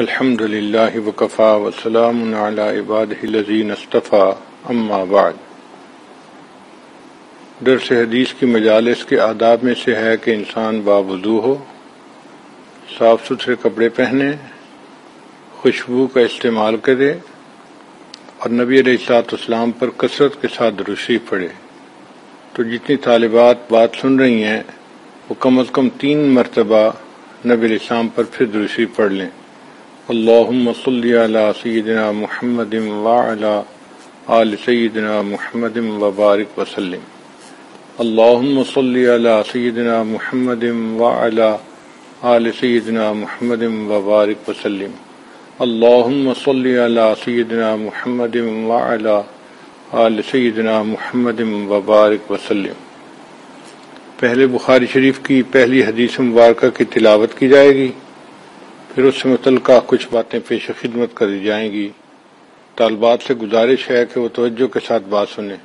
الحمد للہ وکفا وسلام علی عبادہ الذین اصطفیٰ اما بعد۔ درس حدیث کی مجالس کے آداب میں سے ہے کہ انسان باوضو ہو، صاف ستھرے کپڑے پہنے، خوشبو کا استعمال کرے اور نبی علیہ الصلوۃ والسلام پر کثرت کے ساتھ درود شریف پڑھے۔ تو جتنی طالبات بات سن رہی ہیں وہ کم از کم 3 مرتبہ نبی علیہ السلام پر پھر درود شریف پڑھ لیں۔ اللہم صلی علی سیدنا محمد وعلی آل سیدنا محمد وبارک وسلم۔ اللہم صلی علی سیدنا محمد وعلی آل سیدنا محمد وبارک وسلم۔ اللہم صلی علی سیدنا محمد وعلی آل سیدنا محمد وبارک وسلم۔ پہلے بخاری شریف کی پہلی حدیث مبارکہ کی تلاوت کی جائے گی، پھر اس سے متعلقہ کچھ باتیں پیش خدمت کری جائیں گی۔ طالبات سے گزارش ہے کہ وہ توجہ کے ساتھ بات سنیں۔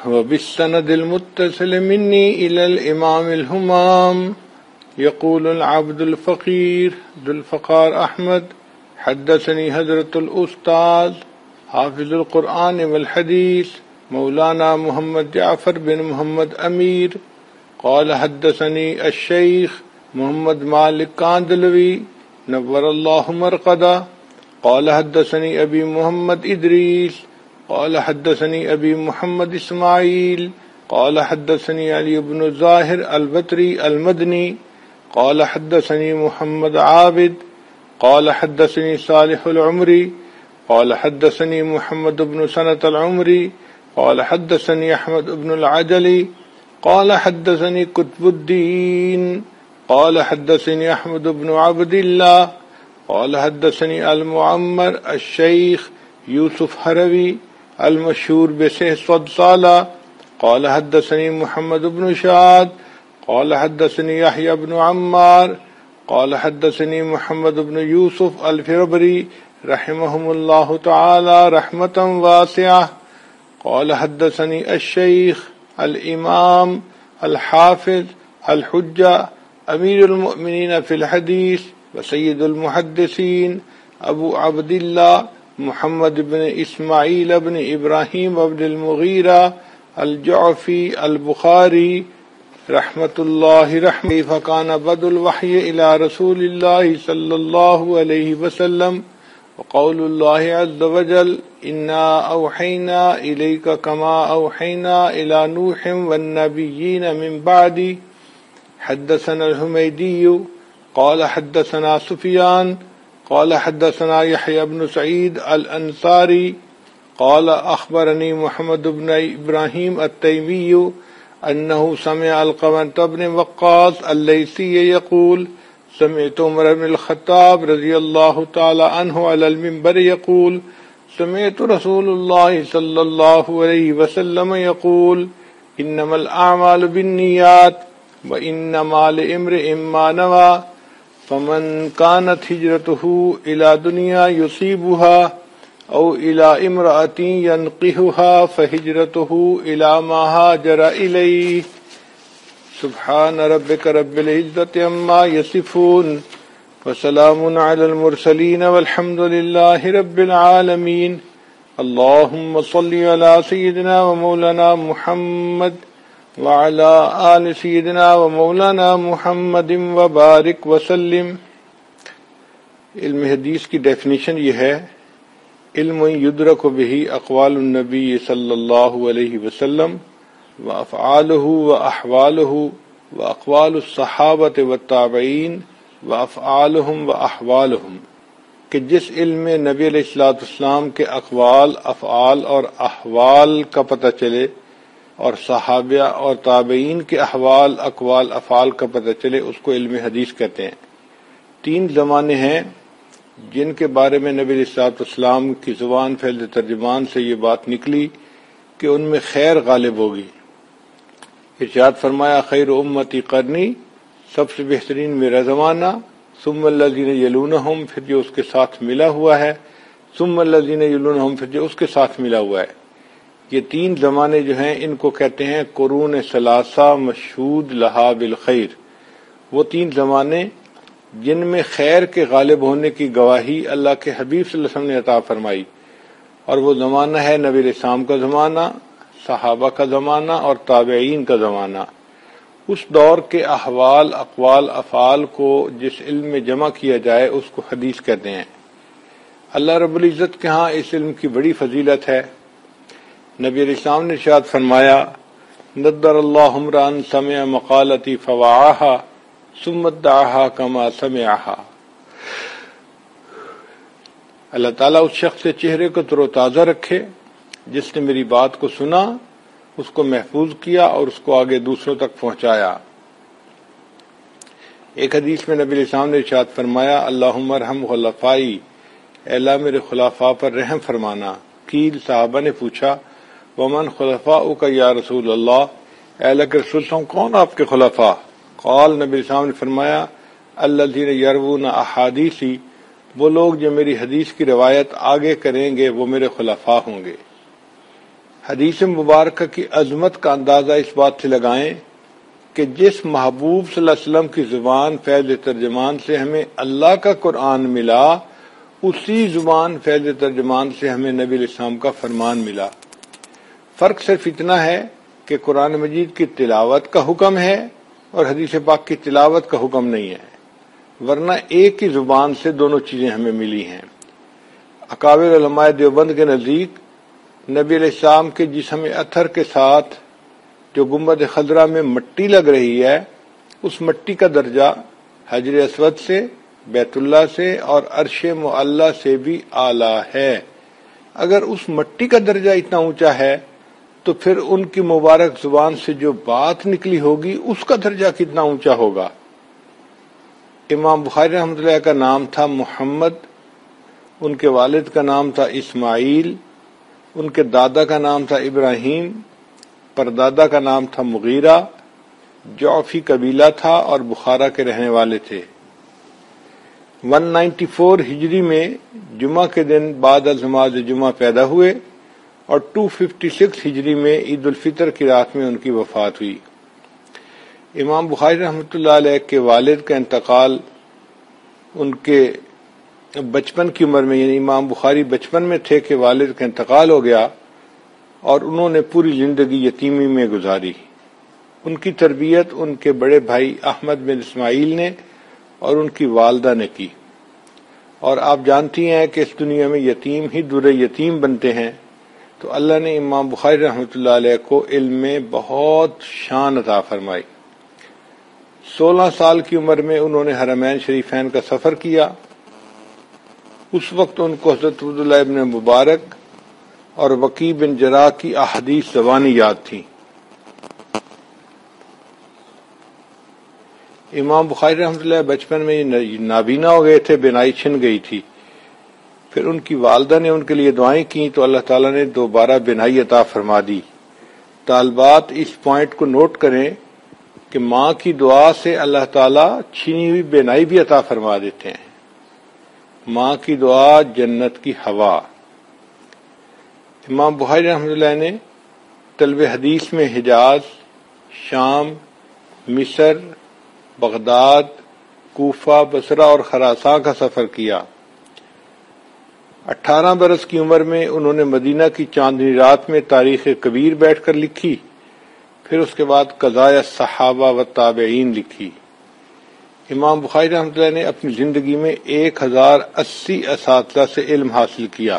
وبالسند المتصل منی الى الامام الہمام یقول العبد الفقیر ذو الفقار احمد حدثنی حضرت الاستاذ حافظ القرآن والحدیث مولانا محمد جعفر بن محمد امیر قال حدثنی الشیخ محمد مالک کاندلوی نور اللہ مرقدہ قال حدثنی ابی محمد ادریس قال حدثنی ابی محمد اسماعیل قال حدثنی علی بن ظاہر البتری المدنی قال حدثنی محمد عابد قال حدثنی صالح العمری قال حدثنی محمد بن سنة العمری قال حدثنی احمد بن العجلی قال حدثنی قطب الدین قال حدثني أحمد بن عبد الله قال حدثني المعمر الشيخ يوسف هروي المشهور بشيخ صدصالة قال حدثني محمد بن شاد قال حدثني يحيى بن عمار قال حدثني محمد بن يوسف الفربري رحمهم الله تعالى رحمة واسعة قال حدثني الشيخ الإمام الحافظ الحجة امیر المؤمنین فی الحدیث وسید المحدثین ابو عبد اللہ محمد بن اسماعیل بن ابراہیم بن المغیرہ الجعفی البخاری رحمۃ اللہ رحمہ فکان بدء الوحی الی رسول اللہ صلی اللہ علیہ وسلم وقول اللہ عز وجل انا اوحینا الیک کما اوحینا الی نوح والنبیین من بعدی۔ حدثنا الحمیدی قال حدثنا سفیان قال حدثنا يحيى بن سعید الانصاری قال اخبرنی محمد بن ابراہیم التیمی انه سمع علقمة بن وقاص الليثي يقول سمعت عمر بن الخطاب رضی اللہ تعالی عنہ على المنبر يقول سمعت رسول اللہ صلی اللہ علیہ وسلم يقول انما الاعمال بالنیات وَإِنَّمَا لِامْرِئٍ مَّا نَوَىٰ فَمَن كَانَتْ هِجْرَتُهُ إِلَىٰ دُنْيَا يُصِيبُهَا أَوْ إِلَىٰ امْرَأَةٍ يَنكِحُهَا فَهِجْرَتُهُ إِلَىٰ مَا هَاجَرَ إِلَيْهِ سُبْحَانَ رَبِّكَ رَبِّ الْعِزَّةِ عَمَّا يَصِفُونَ وَسَلَامٌ عَلَى الْمُرْسَلِينَ وَالْحَمْدُ لِلَّهِ رَبِّ الْعَالَمِينَ اللهم صل على سيدنا ومولانا محمد وعلى آل سیدنا و مولانا محمد وبارک وسلم۔ علم حدیث کی ڈیفینیشن یہ ہے: علم یدرک بہ اقوال النبی صلی اللہ علیہ وسلم وافعالہ واحوالہ واقوال الصحابۃ والتابعین وافعالہم واحوالہم، کہ جس علم میں نبی علیہ الصلوۃ والسلام کے اقوال، افعال اور احوال کا پتہ چلے اور صحابہ اور تابعین کے احوال، اقوال، افعال کا پتہ چلے، اس کو علم حدیث کہتے ہیں۔ 3 زمانے ہیں جن کے بارے میں نبی علیہ الصلوۃ والسلام کی زبان فعل ترجمان سے یہ بات نکلی کہ ان میں خیر غالب ہوگی۔ ارشاد فرمایا خیر امتی قرنی، سب سے بہترین میرا زمانہ، ثم الذین یلونہم، پھر جو اس کے ساتھ ملا ہوا ہے، ثم الذین یلونہم، پھر جو اس کے ساتھ ملا ہوا ہے۔ یہ 3 زمانے جو ہیں ان کو کہتے ہیں قرون ثلاثہ مشہود لہا بالخیر۔ وہ 3 زمانے جن میں خیر کے غالب ہونے کی گواہی اللہ کے حبیب صلی اللہ علیہ وسلم نے عطا فرمائی، اور وہ زمانہ ہے نبی علیہ السلام کا زمانہ، صحابہ کا زمانہ اور تابعین کا زمانہ۔ اس دور کے احوال، اقوال، افعال کو جس علم میں جمع کیا جائے اس کو حدیث کہتے ہیں۔ اللہ رب العزت کے ہاں اس علم کی بڑی فضیلت ہے۔ نبی علیہ السلام نے ارشاد فرمایا، نضر اللہ امرأ سمع مقالتی فوعاها ثم ادعاها كما سمعها۔ اللہ تعالیٰ اس شخص کے چہرے کو تر و تازہ رکھے جس نے میری بات کو سنا، اس کو محفوظ کیا اور اس کو آگے دوسروں تک پہنچایا۔ ایک حدیث میں نبی علیہ السلام نے ارشاد فرمایا، اللہم ارحم خلفائی، اے اللہ میرے خلفاء پر رحم فرمانا۔ قیل، صحابہ نے پوچھا، ومن خلفاؤک یا رسول اللہ، اے اللہ کے رسول صلی اللہ علیہ وسلم کون آپ کے خلفاء؟ قال، نبی علیہ السلام نے فرمایا، الذین یروون احادیثی، وہ لوگ جو میری حدیث کی روایت آگے کریں گے وہ میرے خلفاء ہوں گے۔ حدیث مبارکہ کی عظمت کا اندازہ اس بات سے لگائیں کہ جس محبوب صلی اللہ علیہ وسلم کی زبان فیض ترجمان سے ہمیں اللہ کا قرآن ملا، اسی زبان فیض ترجمان سے ہمیں نبی علیہ السلام کا فرمان ملا۔ فرق صرف اتنا ہے کہ قرآن مجید کی تلاوت کا حکم ہے اور حدیث پاک کی تلاوت کا حکم نہیں ہے، ورنہ ایک ہی زبان سے دونوں چیزیں ہمیں ملی ہیں۔ اکابر علماء دیوبند کے نزدیک نبی علیہ السلام کے جسم اطہر کے ساتھ جو گنبد خضرا میں مٹی لگ رہی ہے، اس مٹی کا درجہ حجر اسود سے، بیت اللہ سے اور عرش معلی سے بھی اعلیٰ ہے۔ اگر اس مٹی کا درجہ اتنا اونچا ہے تو پھر ان کی مبارک زبان سے جو بات نکلی ہوگی اس کا درجہ کتنا اونچا ہوگا۔ امام بخاری رحمۃ اللہ کا نام تھا محمد، ان کے والد کا نام تھا اسماعیل، ان کے دادا کا نام تھا ابراہیم، پردادا کا نام تھا مغیرہ، جعفی قبیلہ تھا اور بخارا کے رہنے والے تھے۔ 194 ہجری میں جمعہ کے دن بعد از نماز جمعہ پیدا ہوئے اور 256 ہجری میں عید الفطر کی رات میں ان کی وفات ہوئی۔ امام بخاری رحمۃ اللہ علیہ کے والد کا انتقال ان کے بچپن کی عمر میں، یعنی امام بخاری بچپن میں تھے کہ والد کا انتقال ہو گیا اور انہوں نے پوری زندگی یتیمی میں گزاری۔ ان کی تربیت ان کے بڑے بھائی احمد بن اسماعیل نے اور ان کی والدہ نے کی، اور آپ جانتی ہیں کہ اس دنیا میں یتیم ہی در یتیم بنتے ہیں، تو اللہ نے امام بخاری رحمۃ اللہ علیہ کو علم میں بہت شان عطا فرمائی۔ 16 سال کی عمر میں انہوں نے حرمین شریفین کا سفر کیا۔ اس وقت ان کو حضرت عبداللہ ابن مبارک اور وکیع بن جراح کی احادیث زبانی یاد تھیں۔ امام بخاری رحمۃ اللہ بچپن میں نابینا ہو گئے تھے، بینائی چھن گئی تھی۔ پھر ان کی والدہ نے ان کے لیے دعائیں کی تو اللہ تعالیٰ نے دوبارہ بینائی عطا فرما دی۔ طالبات اس پوائنٹ کو نوٹ کریں کہ ماں کی دعا سے اللہ تعالیٰ چھینی ہوئی بینائی بھی عطا فرما دیتے ہیں۔ ماں کی دعا جنت کی ہوا۔ امام بخاری رحمۃ اللہ نے طلب حدیث میں حجاز، شام، مصر، بغداد، کوفہ، بصرہ اور خراساں کا سفر کیا۔ 18 برس کی عمر میں انہوں نے مدینہ کی چاندنی رات میں تاریخ کبیر بیٹھ کر لکھی، پھر اس کے بعد قضائے صحابہ و تابعین لکھی۔ امام بخاری رحمۃ اللہ نے اپنی زندگی میں 1080 اساتذہ سے علم حاصل کیا۔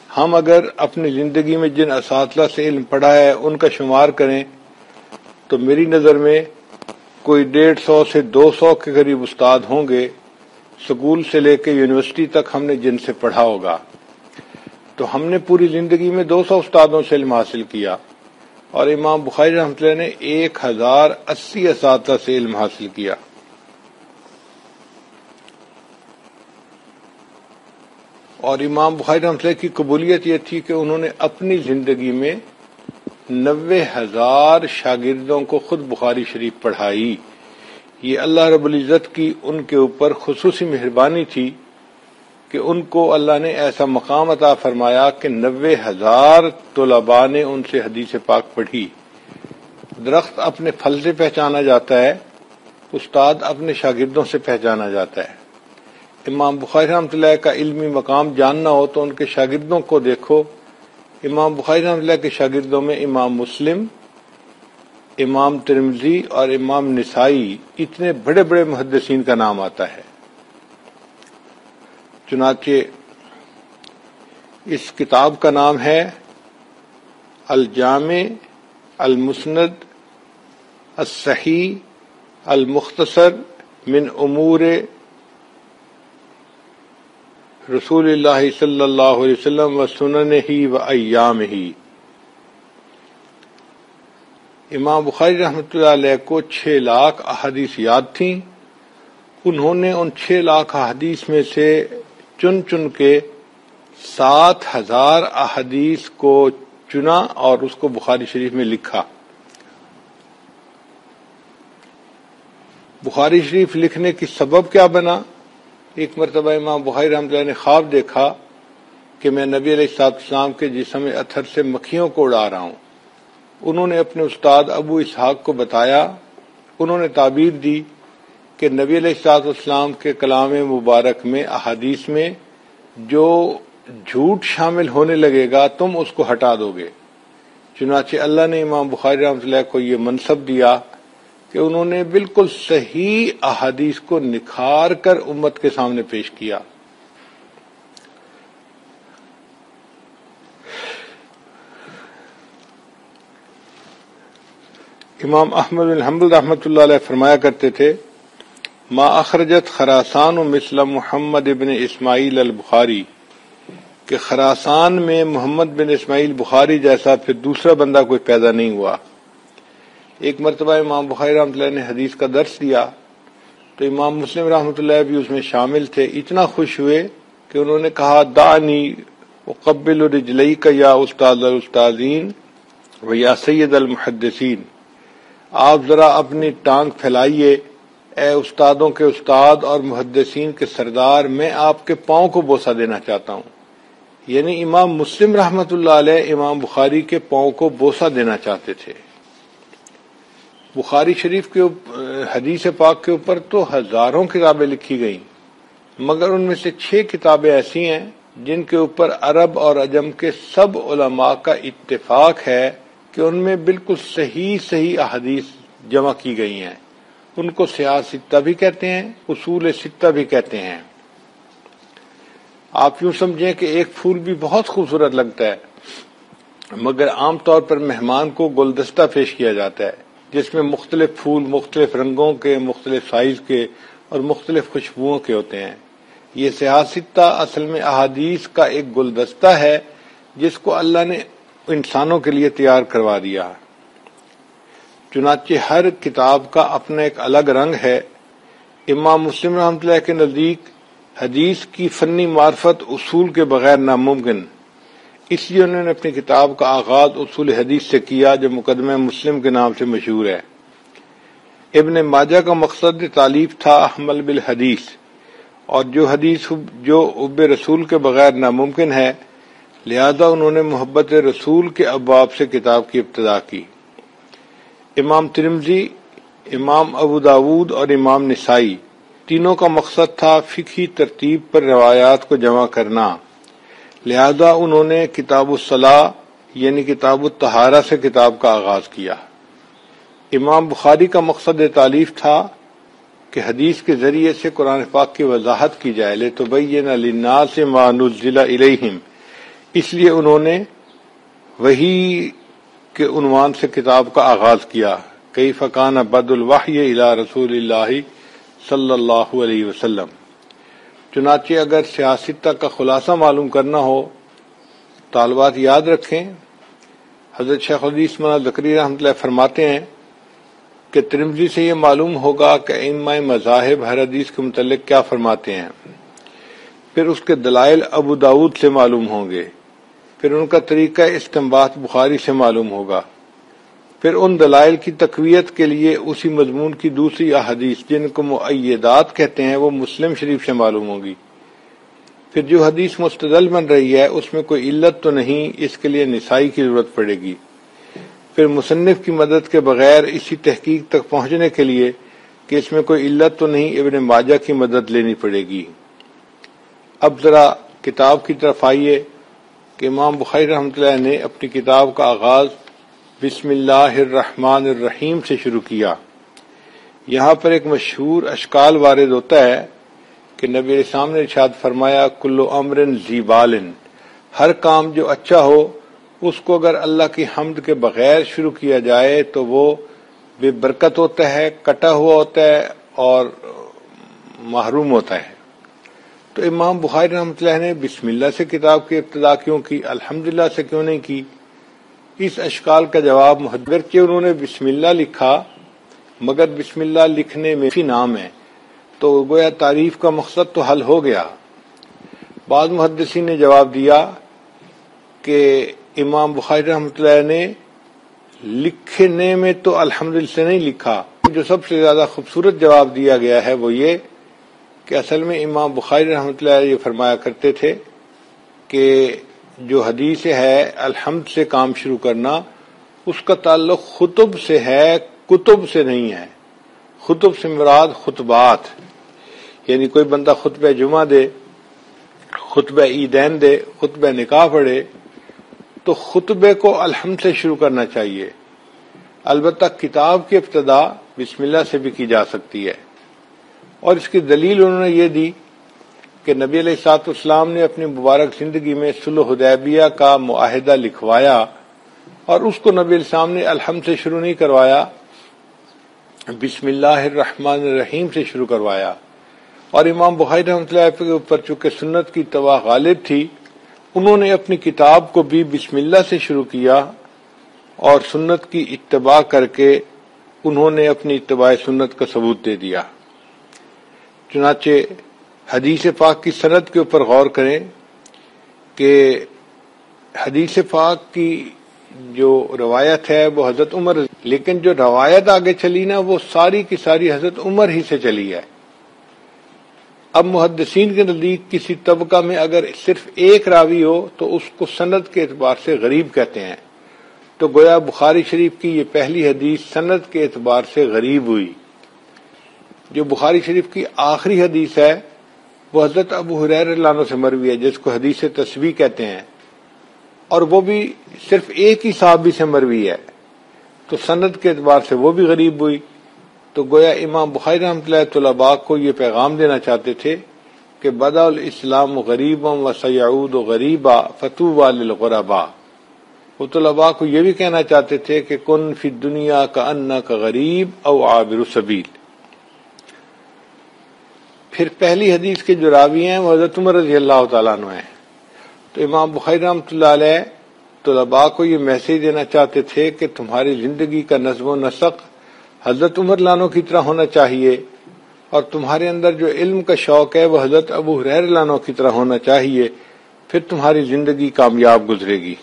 ہم اگر اپنی زندگی میں جن اساتذہ سے علم پڑھا ہے ان کا شمار کریں تو میری نظر میں کوئی 150 سے 200 کے قریب استاد ہوں گے۔ سکول سے لے کے یونیورسٹی تک ہم نے جن سے پڑھا ہوگا، تو ہم نے پوری زندگی میں 200 استادوں سے علم حاصل کیا، اور امام بخاری رحمۃ اللہ نے 1080 اساتذہ سے علم حاصل کیا۔ اور امام بخاری رحمۃ اللہ کی قبولیت یہ تھی کہ انہوں نے اپنی زندگی میں 90,000 شاگردوں کو خود بخاری شریف پڑھائی۔ یہ اللہ رب العزت کی ان کے اوپر خصوصی مہربانی تھی کہ ان کو اللہ نے ایسا مقام عطا فرمایا کہ 90,000 طلباء نے ان سے حدیث پاک پڑھی۔ درخت اپنے پھل سے پہچانا جاتا ہے، استاد اپنے شاگردوں سے پہچانا جاتا ہے۔ امام بخاری رحمۃ اللہ کا علمی مقام جاننا ہو تو ان کے شاگردوں کو دیکھو۔ امام بخاری رحمۃ اللہ کے شاگردوں میں امام مسلم، امام ترمذی اور امام نسائی اتنے بڑے بڑے محدثین کا نام آتا ہے۔ چنانچہ اس کتاب کا نام ہے الجامع المسند الصحیح المختصر من امور رسول اللہ صلی اللہ علیہ وسلم و سننہ و ایامہ۔ امام بخاری رحمۃ اللہ علیہ کو 6 لاکھ احادیث یاد تھیں۔ انہوں نے ان 6 لاکھ احادیث میں سے چن چن کے 7,000 احادیث کو چنا اور اس کو بخاری شریف میں لکھا۔ بخاری شریف لکھنے کی سبب کیا بنا؟ ایک مرتبہ امام بخاری رحمۃ اللہ نے خواب دیکھا کہ میں نبی علیہ السلام کے جسم اطہر سے مکھیوں کو اڑا رہا ہوں۔ انہوں نے اپنے استاد ابو اسحاق کو بتایا۔ انہوں نے تعبیر دی کہ نبی علیہ السلام کے کلام مبارک میں احادیث میں جو جھوٹ شامل ہونے لگے گا تم اس کو ہٹا دو گے۔ چنانچہ اللہ نے امام بخاری رحمۃ اللہ کو یہ منصب دیا کہ انہوں نے بالکل صحیح احادیث کو نکھار کر امت کے سامنے پیش کیا۔ امام احمد بن حنبل رحمۃ اللہ علیہ فرمایا کرتے تھے ما اخرجت خراسان مثل محمد بن اسماعیل البخاری، کہ خراسان میں محمد بن اسماعیل بخاری جیسا پھر دوسرا بندہ کوئی پیدا نہیں ہوا۔ ایک مرتبہ امام بخاری رحمۃ اللہ نے حدیث کا درس دیا تو امام مسلم رحمۃ اللہ بھی اس میں شامل تھے۔ اتنا خوش ہوئے کہ انہوں نے کہا دعنی اقبل رجلیک یا استاد الاستاذین و یا سید المحدثین، آپ ذرا اپنی ٹانگ پھیلائیے، اے استادوں کے استاد اور محدثین کے سردار، میں آپ کے پاؤں کو بوسہ دینا چاہتا ہوں۔ یعنی امام مسلم رحمۃ اللہ علیہ امام بخاری کے پاؤں کو بوسہ دینا چاہتے تھے۔ بخاری شریف کے حدیث پاک کے اوپر تو ہزاروں کتابیں لکھی گئیں، مگر ان میں سے 6 کتابیں ایسی ہیں جن کے اوپر عرب اور عجم کے سب علماء کا اتفاق ہے کہ ان میں بالکل صحیح احادیث جمع کی گئی ہیں۔ ان کو صحاح ستہ بھی کہتے ہیں، اصول ستہ بھی کہتے ہیں۔ آپ یوں سمجھیں کہ ایک پھول بھی بہت خوبصورت لگتا ہے، مگر عام طور پر مہمان کو گلدستہ پیش کیا جاتا ہے جس میں مختلف پھول مختلف رنگوں کے، مختلف سائز کے اور مختلف خوشبوؤں کے ہوتے ہیں۔ یہ صحاح ستہ اصل میں احادیث کا ایک گلدستہ ہے جس کو اللہ نے انسانوں کے لیے تیار کروا دیا۔ چنانچہ ہر کتاب کا اپنا ایک الگ رنگ ہے۔ امام مسلم رحمۃ اللہ کے نزدیک حدیث کی فنی معرفت اصول کے بغیر ناممکن، اس لیے انہوں نے اپنی کتاب کا آغاز اصول حدیث سے کیا جو مقدمہ مسلم کے نام سے مشہور ہے۔ ابن ماجہ کا مقصد تالیف تھا حمل بالحدیث، اور جو حدیث جو حب رسول کے بغیر ناممکن ہے، لہذا انہوں نے محبت رسول کے ابواب سے کتاب کی ابتدا کی۔ امام ترمذی، امام ابو داود اور امام نسائی تینوں کا مقصد تھا فقہی ترتیب پر روایات کو جمع کرنا، لہذا انہوں نے کتاب الصلاۃ یعنی کتاب الطہارہ سے کتاب کا آغاز کیا۔ امام بخاری کا مقصد تالیف تھا کہ حدیث کے ذریعے سے قرآن پاک کی وضاحت کی جائے، لِتُبَيِّنَ لِلنَّاسِ مَا نُزِّلَ إِلَيْهِمْ، اس لیے انہوں نے وحی کے عنوان سے کتاب کا آغاز کیا، کیف کان بدء الوحی الی رسول اللہ صلی اللہ علیہ وسلم۔ چنانچہ اگر سیاستہ کا خلاصہ معلوم کرنا ہو، طالبات یاد رکھیں، حضرت شیخ الحدیث مولانا زکریا رحمۃ اللہ فرماتے ہیں کہ ترمذی سے یہ معلوم ہوگا کہ ائمہ مذاہب ہر حدیث کے متعلق کیا فرماتے ہیں، پھر اس کے دلائل ابو داود سے معلوم ہوں گے، پھر ان کا طریقہ استنباط بخاری سے معلوم ہوگا، پھر ان دلائل کی تقویت کے لیے اسی مضمون کی دوسری احادیث جن کو مؤیدات کہتے ہیں وہ مسلم شریف سے معلوم ہوگی، پھر جو حدیث مستدل بن رہی ہے اس میں کوئی علت تو نہیں، اس کے لیے نسائی کی ضرورت پڑے گی، پھر مصنف کی مدد کے بغیر اسی تحقیق تک پہنچنے کے لیے کہ اس میں کوئی علت تو نہیں، ابن ماجہ کی مدد لینی پڑے گی۔ اب ذرا کتاب کی طرف آئیے کہ امام بخاری رحمۃ اللہ نے اپنی کتاب کا آغاز بسم اللہ الرحمن الرحیم سے شروع کیا۔ یہاں پر ایک مشہور اشکال وارد ہوتا ہے کہ نبی علیہ السلام نے ارشاد فرمایا کل امر ذی بال، ہر کام جو اچھا ہو اس کو اگر اللہ کی حمد کے بغیر شروع کیا جائے تو وہ بے برکت ہوتا ہے، کٹا ہوا ہوتا ہے اور محروم ہوتا ہے۔ تو امام بخاری رحمۃ اللہ نے بسم اللہ سے کتاب کی ابتدا کیوں کی، الحمدللہ سے کیوں نہیں کی؟ اس اشکال کا جواب محدث کہ انہوں نے بسم اللہ لکھا مگر بسم اللہ لکھنے میں بھی نام ہے، تو گویا تعریف کا مقصد تو حل ہو گیا۔ بعض محدثین نے جواب دیا کہ امام بخاری رحمۃ اللہ نے لکھنے میں تو الحمدللہ سے نہیں لکھا۔ جو سب سے زیادہ خوبصورت جواب دیا گیا ہے وہ یہ کہ اصل میں امام بخاری رحمۃ اللہ یہ فرمایا کرتے تھے کہ جو حدیث ہے الحمد سے کام شروع کرنا اس کا تعلق خطب سے ہے، کتب سے نہیں ہے۔ خطب سے مراد خطبات، یعنی کوئی بندہ خطبہ جمعہ دے، خطبہ عیدین دے، خطبہ نکاح پڑھے تو خطبے کو الحمد سے شروع کرنا چاہیے۔ البتہ کتاب کی ابتدا بسم اللہ سے بھی کی جا سکتی ہے، اور اس کی دلیل انہوں نے یہ دی کہ نبی علیہ الصلوۃ والسلام نے اپنی مبارک زندگی میں صلح حدیبیہ کا معاہدہ لکھوایا اور اس کو نبی علیہ السلام نے الحمد سے شروع نہیں کروایا، بسم اللہ الرحمن الرحیم سے شروع کروایا۔ اور امام بخاری رحمۃ اللہ کے اوپر چونکہ سنت کی اتباع غالب تھی، انہوں نے اپنی کتاب کو بھی بسم اللہ سے شروع کیا اور سنت کی اتباع کر کے انہوں نے اپنی اتباع سنت کا ثبوت دے دیا۔ چنانچہ حدیث پاک کی سند کے اوپر غور کریں کہ حدیث پاک کی جو روایت ہے وہ حضرت عمر، لیکن جو روایت آگے چلی نا وہ ساری کی ساری حضرت عمر ہی سے چلی ہے۔ اب محدثین کے نزدیک کسی طبقہ میں اگر صرف ایک راوی ہو تو اس کو سند کے اعتبار سے غریب کہتے ہیں، تو گویا بخاری شریف کی یہ پہلی حدیث سند کے اعتبار سے غریب ہوئی۔ جو بخاری شریف کی آخری حدیث ہے وہ حضرت ابو ہریرہ رضی اللہ عنہ سے مروی ہے، جس کو حدیث تسبیح کہتے ہیں، اور وہ بھی صرف ایک ہی صحابی سے مروی ہے، تو سند کے اعتبار سے وہ بھی غریب ہوئی۔ تو گویا امام بخاری رحمۃ اللہ طلباء کو یہ پیغام دینا چاہتے تھے کہ بدأ الاسلام غریبا وسیعود غریبا فطوبی للغرباء۔ وہ طلباء کو یہ بھی کہنا چاہتے تھے کہ کن فی الدنیا کأنک غریب او عابر سبیل۔ پھر پہلی حدیث کے جو راوی ہیں وہ حضرت عمر رضی اللہ تعالیٰ عنہ ہیں، تو امام بخاری رحمۃ اللہ علیہ طلباء کو یہ میسج دینا چاہتے تھے کہ تمہاری زندگی کا نظم و نسق حضرت عمر لانو کی طرح ہونا چاہیے، اور تمہارے اندر جو علم کا شوق ہے وہ حضرت ابو ہریرہ لانو کی طرح ہونا چاہیے، پھر تمہاری زندگی کامیاب گزرے گی۔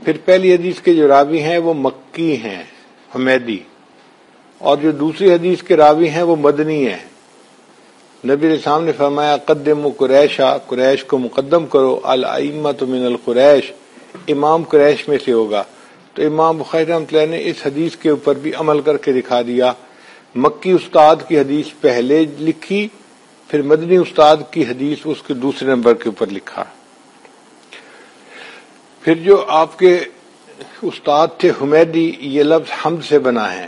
پھر پہلی حدیث کے جو راوی ہیں وہ مکی ہیں، حمیدی، اور جو دوسری حدیث کے راوی ہیں وہ مدنی ہیں۔ نبی علیہ السلام نے فرمایا قدموا قریشا، قریش کو مقدم کرو، الائمۃ من القریش، امام قریش میں سے ہوگا۔ تو امام بخاری رحمۃ اللہ نے اس حدیث کے اوپر بھی عمل کر کے دکھا دیا۔ مکی استاد کی حدیث پہلے لکھی، پھر مدنی استاد کی حدیث اس کے دوسرے نمبر کے اوپر لکھا۔ پھر جو آپ کے استاد تھے حمیدی، یہ لفظ حمد سے بنا ہے،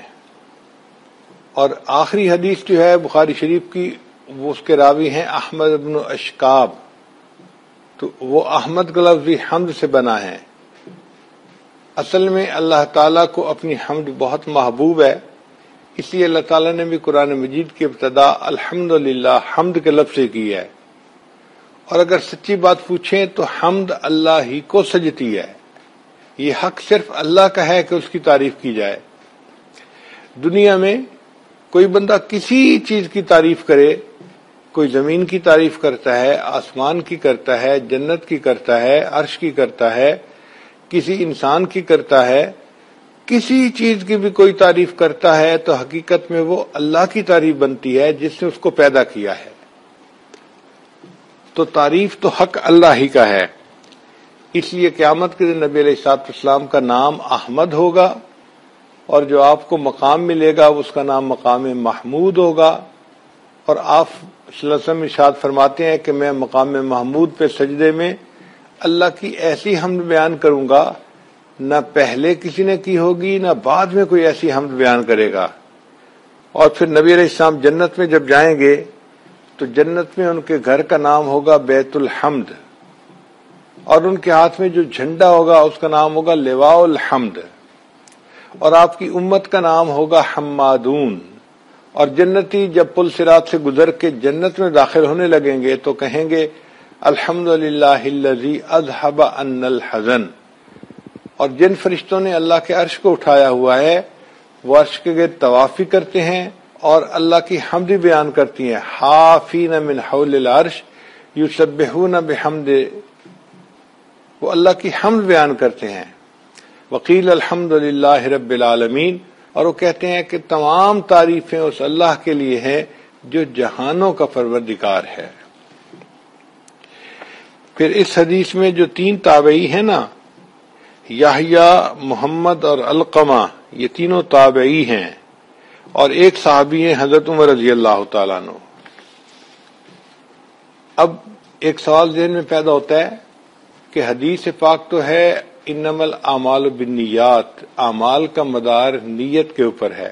اور آخری حدیث جو ہے بخاری شریف کی وہ اس کے راوی ہیں احمد بن اشکاب، تو وہ احمد کا لفظ بھی حمد سے بنا ہے۔ اصل میں اللہ تعالیٰ کو اپنی حمد بہت محبوب ہے، اس لیے اللہ تعالیٰ نے بھی قرآن مجید کی ابتدا الحمدللہ حمد کے لفظ سے کی ہے، اور اگر سچی بات پوچھیں تو حمد اللہ ہی کو سجتی ہے۔ یہ حق صرف اللہ کا ہے کہ اس کی تعریف کی جائے۔ دنیا میں کوئی بندہ کسی چیز کی تعریف کرے، کوئی زمین کی تعریف کرتا ہے، آسمان کی کرتا ہے، جنت کی کرتا ہے، عرش کی کرتا ہے، کسی انسان کی کرتا ہے، کسی چیز کی بھی کوئی تعریف کرتا ہے تو حقیقت میں وہ اللہ کی تعریف بنتی ہے جس نے اس کو پیدا کیا ہے۔ تو تعریف تو حق اللہ ہی کا ہے، اس لیے قیامت کے دن نبی علیہ الصلوۃ والسلام کا نام احمد ہوگا اور جو آپ کو مقام ملے گا اس کا نام مقام محمود ہوگا. اور آپ صلی اللہ علیہ وسلم ارشاد فرماتے ہیں کہ میں مقام محمود پہ سجدے میں اللہ کی ایسی حمد بیان کروں گا نہ پہلے کسی نے کی ہوگی نہ بعد میں کوئی ایسی حمد بیان کرے گا. اور پھر نبی علیہ السلام جنت میں جب جائیں گے تو جنت میں ان کے گھر کا نام ہوگا بیت الحمد، اور ان کے ہاتھ میں جو جھنڈا ہوگا اس کا نام ہوگا لواء الحمد، اور آپ کی امت کا نام ہوگا حمادون. اور جنتی جب پل صراط سے گزر کے جنت میں داخل ہونے لگیں گے تو کہیں گے الحمدللہ الذی اذھب عنا الحزن. اور جن فرشتوں نے اللہ کے عرش کو اٹھایا ہوا ہے وہ عرش کے گرد طواف کرتے ہیں اور اللہ کی حمد بیان کرتی ہیں. حافین من حول العرش یسبحون بحمد، وہ اللہ کی حمد بیان کرتے ہیں. وقیل الحمدللہ رب العالمین، اور وہ کہتے ہیں کہ تمام تعریفیں اس اللہ کے لیے ہیں جو جہانوں کا پروردگار ہے. پھر اس حدیث میں جو 3 تابعی ہیں نا، یحییٰ، محمد اور علقمہ، یہ تینوں تابعی ہیں، اور ایک صحابی ہیں حضرت عمر رضی اللہ تعالیٰ عنہ. اب ایک سوال ذہن میں پیدا ہوتا ہے کہ حدیث پاک تو ہے انما الاعمال بالنیات، اعمال کا مدار نیت کے اوپر ہے،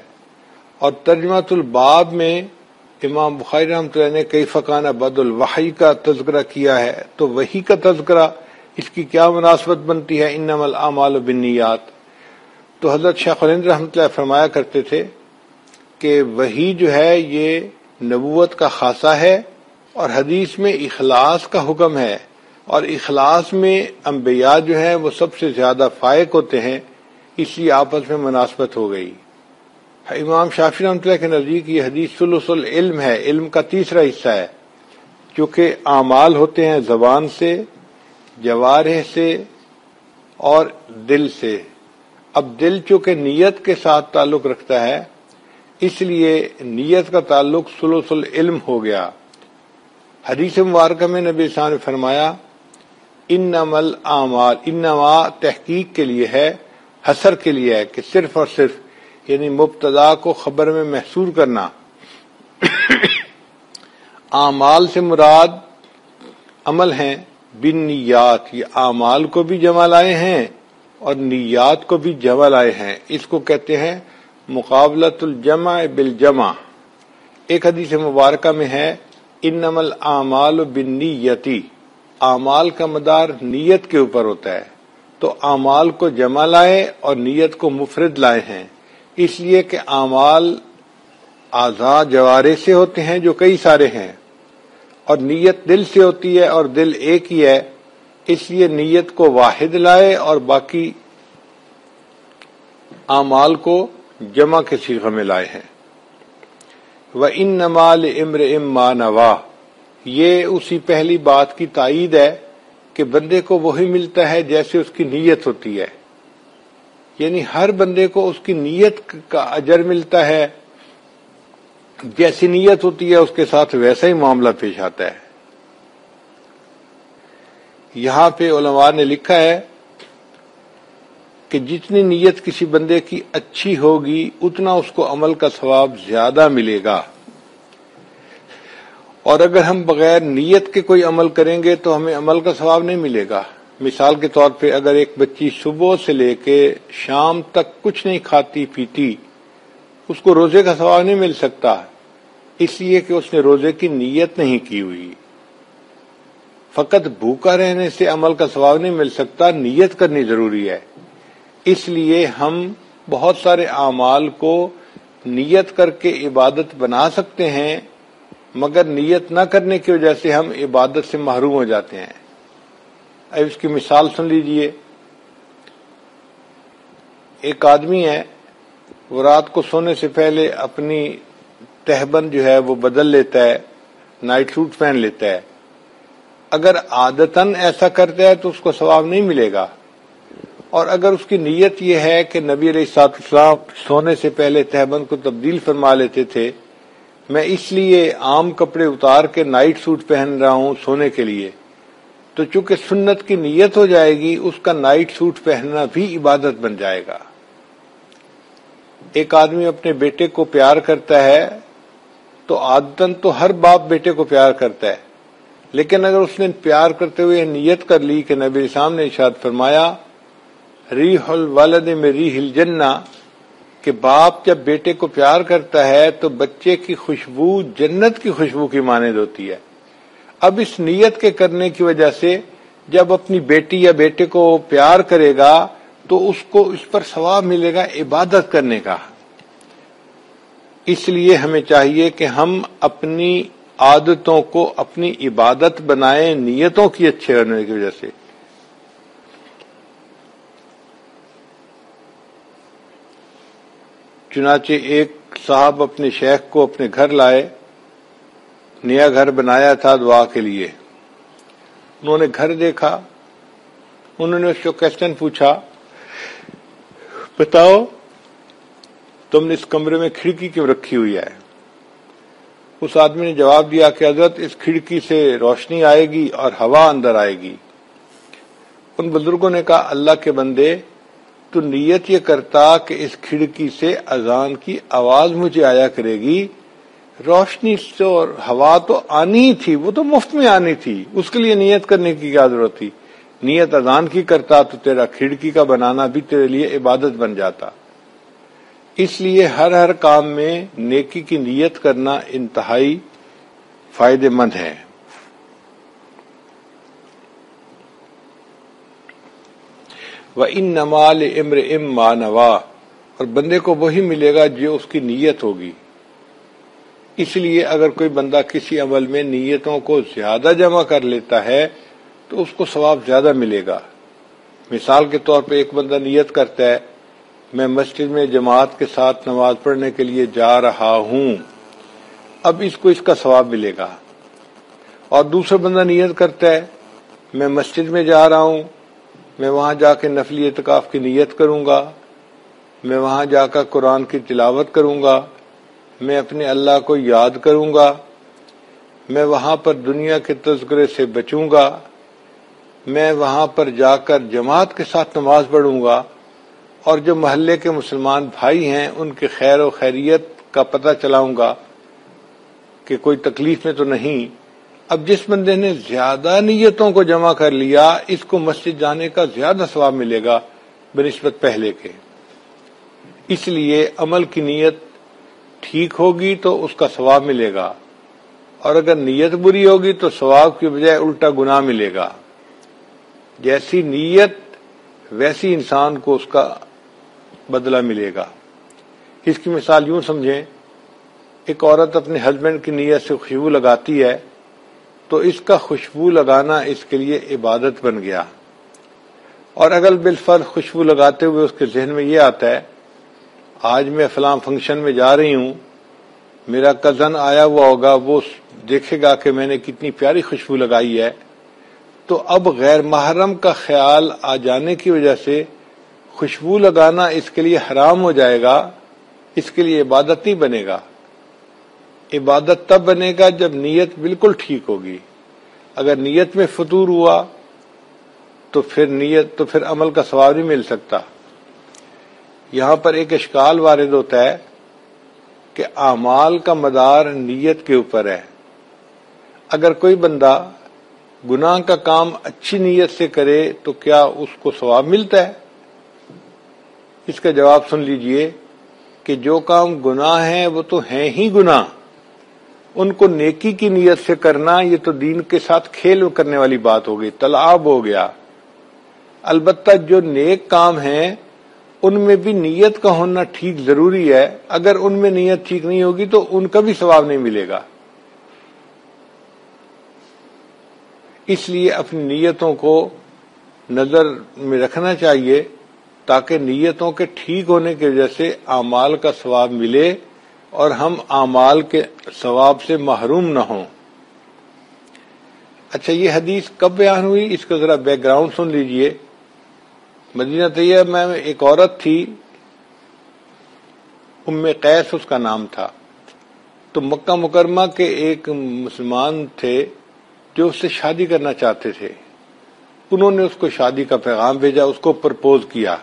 اور ترجمۃ الباب میں امام بخاری رحمۃ اللہ نے کیف کان بدء الوحی کا تذکرہ کیا ہے، تو وحی کا تذکرہ اس کی کیا مناسبت بنتی ہے انما الاعمال بالنیات؟ تو حضرت شیخ الہند رحمۃ اللہ فرمایا کرتے تھے کہ وحی جو ہے یہ نبوت کا خاصہ ہے، اور حدیث میں اخلاص کا حکم ہے، اور اخلاص میں انبیاء جو ہیں وہ سب سے زیادہ فائق ہوتے ہیں، اس لیے آپس میں مناسبت ہو گئی. امام شافعی رحمۃ اللہ کے نزدیک یہ حدیث ثلث العلم ہے، علم کا تیسرا حصہ ہے، کیونکہ اعمال ہوتے ہیں زبان سے، جوارح سے اور دل سے. اب دل چونکہ نیت کے ساتھ تعلق رکھتا ہے اس لیے نیت کا تعلق ثلث العلم ہو گیا. حدیث مبارکہ میں نبی صلی اللہ علیہ وسلم نے فرمایا انما الاعمال، انما تحقیق کے لیے ہے، حصر کے لیے ہے کہ صرف اور صرف، یعنی مبتدا کو خبر میں محصور کرنا. اعمال سے مراد عمل ہیں بالنیات، یہ اعمال کو بھی جمع لائے ہیں اور نیات کو بھی جمع لائے ہیں. اس کو کہتے ہیں مقابلۃ الجمع بالجمع. ایک حدیث مبارکہ میں ہے انما الاعمال بالنیتی، اعمال کا مدار نیت کے اوپر ہوتا ہے، تو اعمال کو جمع لائے اور نیت کو مفرد لائے ہیں، اس لیے کہ اعمال اعضاء جوارح سے ہوتے ہیں جو کئی سارے ہیں، اور نیت دل سے ہوتی ہے اور دل ایک ہی ہے، اس لیے نیت کو واحد لائے اور باقی اعمال کو جمع کے صیغے میں لائے ہیں. وَإِنَّمَا لِامْرِئٍ مَّا نَوَىٰ، یہ اسی پہلی بات کی تائید ہے کہ بندے کو وہی ملتا ہے جیسے اس کی نیت ہوتی ہے، یعنی ہر بندے کو اس کی نیت کا اجر ملتا ہے، جیسی نیت ہوتی ہے اس کے ساتھ ویسا ہی معاملہ پیش آتا ہے. یہاں پہ علماء نے لکھا ہے کہ جتنی نیت کسی بندے کی اچھی ہوگی اتنا اس کو عمل کا ثواب زیادہ ملے گا، اور اگر ہم بغیر نیت کے کوئی عمل کریں گے تو ہمیں عمل کا ثواب نہیں ملے گا. مثال کے طور پہ اگر ایک بچی صبح سے لے کے شام تک کچھ نہیں کھاتی پیتی، اس کو روزے کا ثواب نہیں مل سکتا، اس لیے کہ اس نے روزے کی نیت نہیں کی ہوئی. فقط بھوکا رہنے سے عمل کا ثواب نہیں مل سکتا، نیت کرنی ضروری ہے. اس لیے ہم بہت سارے اعمال کو نیت کر کے عبادت بنا سکتے ہیں، مگر نیت نہ کرنے کی وجہ سے ہم عبادت سے محروم ہو جاتے ہیں. اب اس کی مثال سن لیجئے. ایک آدمی ہے، وہ رات کو سونے سے پہلے اپنی تہبند جو ہے وہ بدل لیتا ہے، نائٹ سوٹ پہن لیتا ہے. اگر عادتاً ایسا کرتا ہے تو اس کو ثواب نہیں ملے گا، اور اگر اس کی نیت یہ ہے کہ نبی علیہ الصلوۃ والسلام سونے سے پہلے تہبند کو تبدیل فرما لیتے تھے، میں اس لیے عام کپڑے اتار کے نائٹ سوٹ پہن رہا ہوں سونے کے لیے، تو چونکہ سنت کی نیت ہو جائے گی اس کا نائٹ سوٹ پہننا بھی عبادت بن جائے گا. ایک آدمی اپنے بیٹے کو پیار کرتا ہے تو عادتاً تو ہر باپ بیٹے کو پیار کرتا ہے، لیکن اگر اس نے پیار کرتے ہوئے نیت کر لی کہ نبی اسلام نے ارشاد فرمایا ریح الولد میں ریح الجنہ، کہ باپ جب بیٹے کو پیار کرتا ہے تو بچے کی خوشبو جنت کی خوشبو کی مانند ہوتی ہے۔ اب اس نیت کے کرنے کی وجہ سے جب اپنی بیٹی یا بیٹے کو پیار کرے گا تو اس کو اس پر ثواب ملے گا عبادت کرنے کا۔ اس لیے ہمیں چاہیے کہ ہم اپنی عادتوں کو اپنی عبادت بنائیں نیتوں کی اچھے ہونے کی وجہ سے۔ چنانچہ ایک صاحب اپنے شیخ کو اپنے گھر لائے، نیا گھر بنایا تھا دعا کے لیے۔ انہوں نے گھر دیکھا، انہوں نے اس کو کوسچن پوچھا، بتاؤ تم نے اس کمرے میں کھڑکی کیوں رکھی ہوئی ہے؟ اس آدمی نے جواب دیا کہ حضرت اس کھڑکی سے روشنی آئے گی اور ہوا اندر آئے گی۔ ان بزرگوں نے کہا اللہ کے بندے، تو نیت یہ کرتا کہ اس کھڑکی سے اذان کی آواز مجھے آیا کرے گی، روشنی سے اور ہوا تو آنی تھی، وہ تو مفت میں آنی تھی، اس کے لیے نیت کرنے کی کیا ضرورت تھی؟ نیت اذان کی کرتا تو تیرا کھڑکی کا بنانا بھی تیرے لیے عبادت بن جاتا۔ اس لیے ہر کام میں نیکی کی نیت کرنا انتہائی فائدہ مند ہے۔ وَإِنَّمَا لِامْرِئٍ مَّا نَوَىٰ، اور بندے کو وہی ملے گا جو اس کی نیت ہوگی۔ اس لیے اگر کوئی بندہ کسی عمل میں نیتوں کو زیادہ جمع کر لیتا ہے تو اس کو ثواب زیادہ ملے گا۔ مثال کے طور پہ ایک بندہ نیت کرتا ہے میں مسجد میں جماعت کے ساتھ نماز پڑھنے کے لیے جا رہا ہوں، اب اس کو اس کا ثواب ملے گا۔ اور دوسرا بندہ نیت کرتا ہے میں مسجد میں جا رہا ہوں، میں وہاں جا کے نفلی اعتکاف کی نیت کروں گا، میں وہاں جا کر قرآن کی تلاوت کروں گا، میں اپنے اللہ کو یاد کروں گا، میں وہاں پر دنیا کے تذکرے سے بچوں گا، میں وہاں پر جا کر جماعت کے ساتھ نماز پڑھوں گا، اور جو محلے کے مسلمان بھائی ہیں ان کے خیر و خیریت کا پتہ چلاؤں گا کہ کوئی تکلیف میں تو نہیں۔ اب جس بندے نے زیادہ نیتوں کو جمع کر لیا اس کو مسجد جانے کا زیادہ ثواب ملے گا بنسبت پہلے کے۔ اس لیے عمل کی نیت ٹھیک ہوگی تو اس کا ثواب ملے گا، اور اگر نیت بری ہوگی تو ثواب کی بجائے الٹا گناہ ملے گا۔ جیسی نیت ویسی انسان کو اس کا بدلہ ملے گا۔ اس کی مثال یوں سمجھیں، ایک عورت اپنے ہسبینڈ کی نیت سے خوشبو لگاتی ہے تو اس کا خوشبو لگانا اس کے لیے عبادت بن گیا، اور اگر بالفرض خوشبو لگاتے ہوئے اس کے ذہن میں یہ آتا ہے آج میں فلاں فنکشن میں جا رہی ہوں، میرا کزن آیا ہوا ہوگا، وہ دیکھے گا کہ میں نے کتنی پیاری خوشبو لگائی ہے، تو اب غیر محرم کا خیال آ جانے کی وجہ سے خوشبو لگانا اس کے لیے حرام ہو جائے گا، اس کے لیے عبادت نہیں بنے گا۔ عبادت تب بنے گا جب نیت بالکل ٹھیک ہوگی۔ اگر نیت میں فطور ہوا تو پھر عمل کا ثواب نہیں مل سکتا۔ یہاں پر ایک اشکال وارد ہوتا ہے کہ اعمال کا مدار نیت کے اوپر ہے۔ اگر کوئی بندہ گناہ کا کام اچھی نیت سے کرے تو کیا اس کو ثواب ملتا ہے؟ اس کا جواب سن لیجئے کہ جو کام گناہ ہیں وہ تو ہیں ہی گناہ، ان کو نیکی کی نیت سے کرنا یہ تو دین کے ساتھ کھیل کرنے والی بات ہو گئی، تلاعب ہو گیا۔ البتہ جو نیک کام ہیں ان میں بھی نیت کا ہونا ٹھیک ضروری ہے، اگر ان میں نیت ٹھیک نہیں ہوگی تو ان کا بھی ثواب نہیں ملے گا۔ اس لیے اپنی نیتوں کو نظر میں رکھنا چاہیے تاکہ نیتوں کے ٹھیک ہونے کی وجہ سے اعمال کا ثواب ملے اور ہم اعمال کے ثواب سے محروم نہ ہوں۔ اچھا، یہ حدیث کب بیان ہوئی اس کا ذرا بیک گراؤنڈ سن لیجئے۔ مدینہ طیبہ میں ایک عورت تھی، ام قیس اس کا نام تھا، تو مکہ مکرمہ کے ایک مسلمان تھے جو اس سے شادی کرنا چاہتے تھے۔ انہوں نے اس کو شادی کا پیغام بھیجا، اس کو پرپوز کیا۔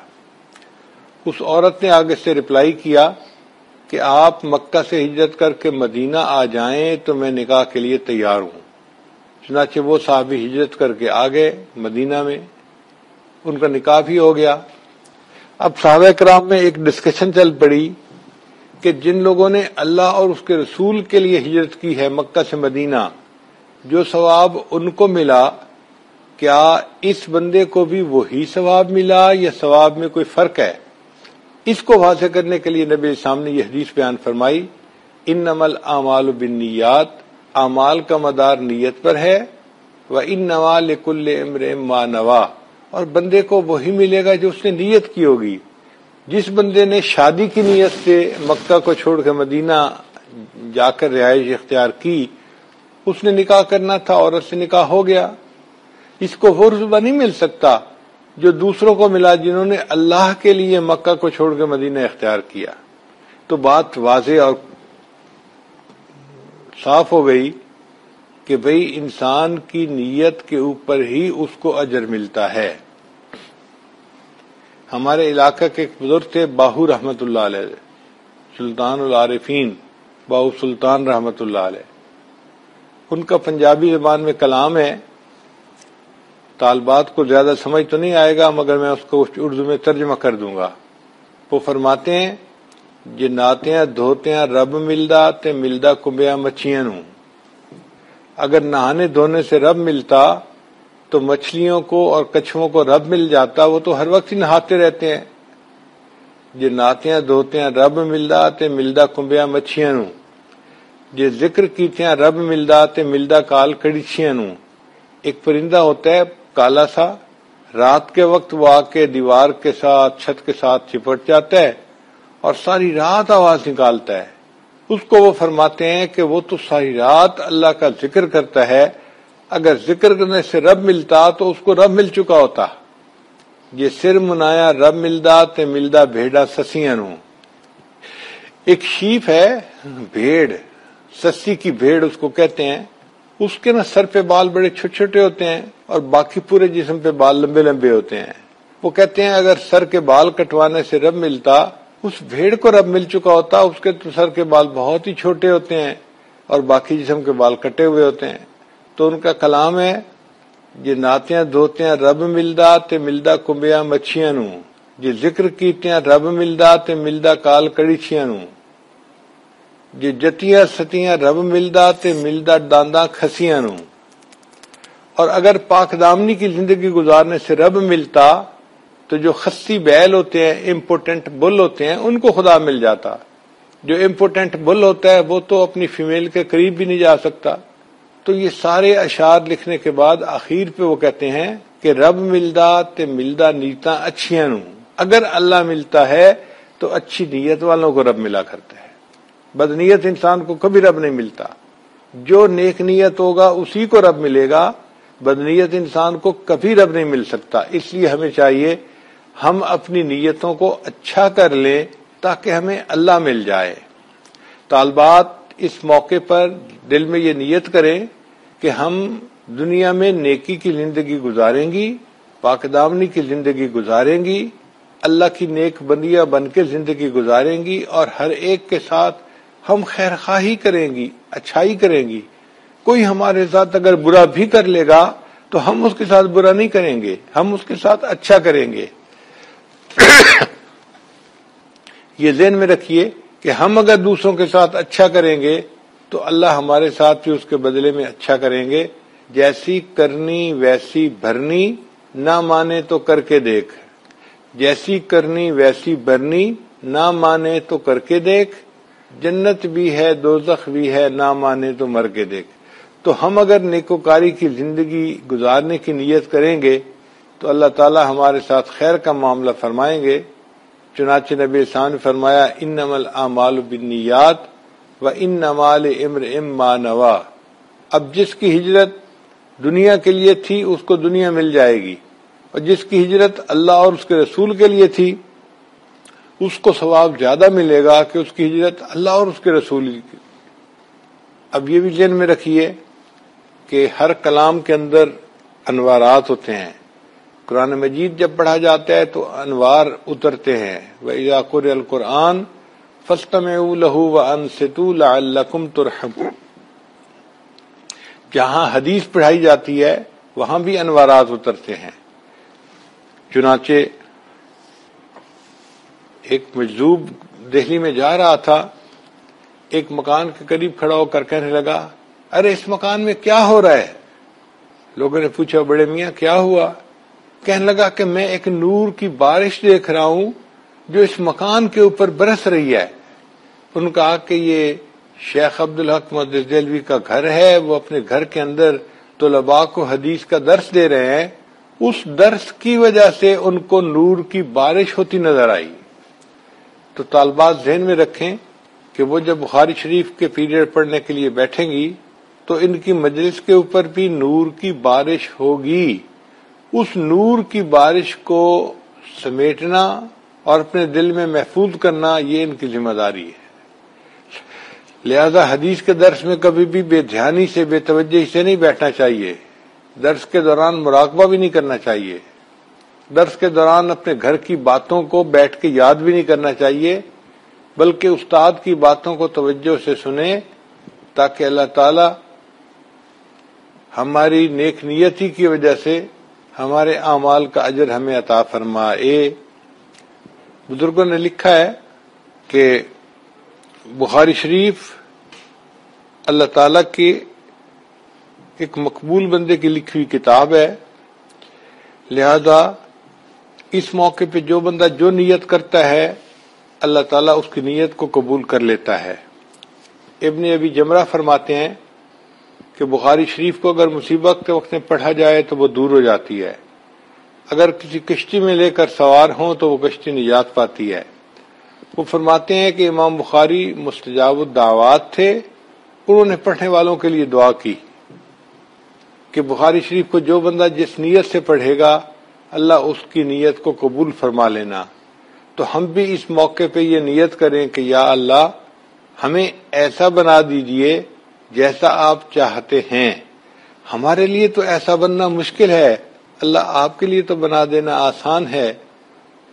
اس عورت نے آگے سے رپلائی کیا کہ آپ مکہ سے ہجرت کر کے مدینہ آ جائیں تو میں نکاح کے لیے تیار ہوں۔ چنانچہ وہ صحابی ہجرت کر کے آ گئے مدینہ میں، ان کا نکاح بھی ہو گیا۔ اب صحابہ کرام میں ایک ڈسکشن چل پڑی کہ جن لوگوں نے اللہ اور اس کے رسول کے لیے ہجرت کی ہے مکہ سے مدینہ، جو ثواب ان کو ملا، کیا اس بندے کو بھی وہی ثواب ملا یا ثواب میں کوئی فرق ہے؟ اس کو واضح کرنے کے لیے نبی اسلام نے یہ حدیث بیان فرمائی، انما الاعمال بالنیات، اعمال کا مدار نیت پر ہے، وانما لکل امرئ ما نوی، اور بندے کو وہی ملے گا جو اس نے نیت کی ہوگی۔ جس بندے نے شادی کی نیت سے مکہ کو چھوڑ کے مدینہ جا کر رہائش اختیار کی، اس نے نکاح کرنا تھا، عورت سے نکاح ہو گیا۔ اس کو وہ رتبہ نہیں مل سکتا جو دوسروں کو ملا جنہوں نے اللہ کے لیے مکہ کو چھوڑ کے مدینہ اختیار کیا۔ تو بات واضح اور صاف ہو گئی کہ بھئی انسان کی نیت کے اوپر ہی اس کو اجر ملتا ہے۔ ہمارے علاقہ کے ایک بزرگ تھے باہو رحمت اللہ علیہ، سلطان العارفین باہو سلطان رحمت اللہ علیہ، ان کا پنجابی زبان میں کلام ہے، طالبات کو زیادہ سمجھ تو نہیں آئے گا مگر میں اس کو اردو میں ترجمہ کر دوں گا۔ وہ فرماتے ہیں، جے ناتیاں دھوتیاں رب ملدا تے ملدا کمبیاں مچھیاں نوں۔ اگر نہانے دھونے سے رب ملتا تو مچھلیوں کو اور کچھووں کو رب مل جاتا، وہ تو ہر وقت ہی نہاتے رہتے ہیں۔ جے ناتیاں دھوتیاں رب ملدا تے ملدا کمبیاں مچھیاں نوں، جے ذکر کیتیاں رب ملدا تے ملدا کال کڑیچیاں نوں۔ ایک پرندہ ہوتا ہے کالا سا، رات کے وقت وہ آ کے دیوار کے ساتھ چھت کے ساتھ چپٹ جاتا ہے اور ساری رات آواز نکالتا ہے۔ اس کو وہ فرماتے ہیں کہ وہ تو ساری رات اللہ کا ذکر کرتا ہے، اگر ذکر کرنے سے رب ملتا تو اس کو رب مل چکا ہوتا۔ یہ سر منایا رب ملدا تے ملدا بھیڑا سسیاں نوں۔ ایک شیپ ہے، بھیڑ، سسی کی بھیڑ اس کو کہتے ہیں، اس کے نا سر پہ بال بڑے چھوٹے چھوٹے ہوتے ہیں اور باقی پورے جسم پہ بال لمبے لمبے ہوتے ہیں۔ وہ کہتے ہیں اگر سر کے بال کٹوانے سے رب ملتا، اس بھیڑ کو رب مل چکا ہوتا، اس کے تو سر کے بال بہت ہی چھوٹے ہوتے ہیں اور باقی جسم کے بال کٹے ہوئے ہوتے ہیں۔ تو ان کا کلام ہے، جے ناتیاں دھوتیاں رب ملدا تے ملدا کمبیاں مچھیاں نوں، جے ذکر کیتیاں رب ملدا تے ملدا کال کڑیچیاں نوں، جے جتیاں ستیاں رب ملدا تے ملدا ڈانداں کھسیاں نوں۔ اور اگر پاک دامنی کی زندگی گزارنے سے رب ملتا تو جو خصی بیل ہوتے ہیں، امپورٹنٹ بل ہوتے ہیں، ان کو خدا مل جاتا۔ جو امپورٹنٹ بل ہوتا ہے وہ تو اپنی فیمیل کے قریب بھی نہیں جا سکتا۔ تو یہ سارے اشعار لکھنے کے بعد آخر پہ وہ کہتے ہیں کہ رب ملدا تے ملدا نیتاں اچھیاں نوں۔ اگر اللہ ملتا ہے تو اچھی نیت والوں کو رب ملا کرتا ہے، بدنیت انسان کو کبھی رب نہیں ملتا۔ جو نیک نیت ہوگا اسی کو رب ملے گا، بدنیت انسان کو کبھی رب نہیں مل سکتا۔ اس لیے ہمیں چاہیے ہم اپنی نیتوں کو اچھا کر لیں تاکہ ہمیں اللہ مل جائے۔ طالبات اس موقع پر دل میں یہ نیت کریں کہ ہم دنیا میں نیکی کی زندگی گزاریں گی، پاک دامنی کی زندگی گزاریں گی، اللہ کی نیک بندیاں بن کے زندگی گزاریں گی، اور ہر ایک کے ساتھ ہم خیر خواہی کریں گی، اچھائی کریں گی۔ کوئی ہمارے ساتھ اگر برا بھی کر لے گا تو ہم اس کے ساتھ برا نہیں کریں گے، ہم اس کے ساتھ اچھا کریں گے۔ یہ ذہن میں رکھیے کہ ہم اگر دوسروں کے ساتھ اچھا کریں گے تو اللہ ہمارے ساتھ بھی اس کے بدلے میں اچھا کریں گے۔ جیسی کرنی ویسی بھرنی، نہ مانے تو کر کے دیکھ۔ جیسی کرنی ویسی بھرنی، نہ مانے تو کر کے دیکھ۔ جنت بھی ہے دوزخ بھی ہے، نہ مانے تو مر کے دیکھ۔ تو ہم اگر نیکوکاری کی زندگی گزارنے کی نیت کریں گے تو اللہ تعالی ہمارے ساتھ خیر کا معاملہ فرمائیں گے۔ چنانچہ نبی صاحب نے فرمایا، انما الاعمال بالنیات وانما لامرئ ما نوی۔ اب جس کی ہجرت دنیا کے لیے تھی اس کو دنیا مل جائے گی، اور جس کی ہجرت اللہ اور اس کے رسول کے لیے تھی اس کو ثواب زیادہ ملے گا کہ اس کی ہجرت اللہ اور اس کے رسول کی۔ اب یہ بھی ذہن میں رکھیے کہ ہر کلام کے اندر انوارات ہوتے ہیں۔ قرآن مجید جب پڑھا جاتا ہے تو انوار اترتے ہیں. وَإِذَا قُرِئَ الْقُرْآنُ فَاسْتَمِعُوا لَهُ وَأَنصِتُوا لَعَلَّكُمْ تُرْحَمُونَ. جہاں حدیث پڑھائی جاتی ہے وہاں بھی انوارات اترتے ہیں. چنانچہ ایک مجذوب دہلی میں جا رہا تھا، ایک مکان کے قریب کھڑا ہو کر کہنے لگا، ارے اس مکان میں کیا ہو رہا ہے؟ لوگوں نے پوچھا، بڑے میاں کیا ہوا؟ کہنے لگا کہ میں ایک نور کی بارش دیکھ رہا ہوں جو اس مکان کے اوپر برس رہی ہے. انہوں نے کہا کہ یہ شیخ عبدالحق محدث دہلوی کا گھر ہے، وہ اپنے گھر کے اندر طلباء کو حدیث کا درس دے رہے ہیں، اس درس کی وجہ سے ان کو نور کی بارش ہوتی نظر آئی. تو طالبات ذہن میں رکھیں کہ وہ جب بخاری شریف کے پیریڈ پڑھنے کے لیے بیٹھیں گی تو ان کی مجلس کے اوپر بھی نور کی بارش ہوگی. اس نور کی بارش کو سمیٹنا اور اپنے دل میں محفوظ کرنا یہ ان کی ذمہ داری ہے. لہذا حدیث کے درس میں کبھی بھی بے دھیانی سے، بے توجہی سے نہیں بیٹھنا چاہیے. درس کے دوران مراقبہ بھی نہیں کرنا چاہیے. درس کے دوران اپنے گھر کی باتوں کو بیٹھ کے یاد بھی نہیں کرنا چاہیے، بلکہ استاد کی باتوں کو توجہ سے سنیں تاکہ اللہ تعالی ہماری نیک نیتی کی وجہ سے ہمارے اعمال کا اجر ہمیں عطا فرمائے. بزرگوں نے لکھا ہے کہ بخاری شریف اللہ تعالی کی ایک مقبول بندے کی لکھی ہوئی کتاب ہے. لہذا اس موقع پہ جو بندہ جو نیت کرتا ہے اللہ تعالیٰ اس کی نیت کو قبول کر لیتا ہے. ابن ابی جمرہ فرماتے ہیں کہ بخاری شریف کو اگر مصیبت کے وقت میں پڑھا جائے تو وہ دور ہو جاتی ہے. اگر کسی کشتی میں لے کر سوار ہوں تو وہ کشتی نجات پاتی ہے. وہ فرماتے ہیں کہ امام بخاری مستجاب الدعوات تھے، انہوں نے پڑھنے والوں کے لیے دعا کی کہ بخاری شریف کو جو بندہ جس نیت سے پڑھے گا اللہ اس کی نیت کو قبول فرما لینا. تو ہم بھی اس موقع پہ یہ نیت کریں کہ یا اللہ ہمیں ایسا بنا دیجئے جیسا آپ چاہتے ہیں. ہمارے لیے تو ایسا بننا مشکل ہے، اللہ آپ کے لیے تو بنا دینا آسان ہے.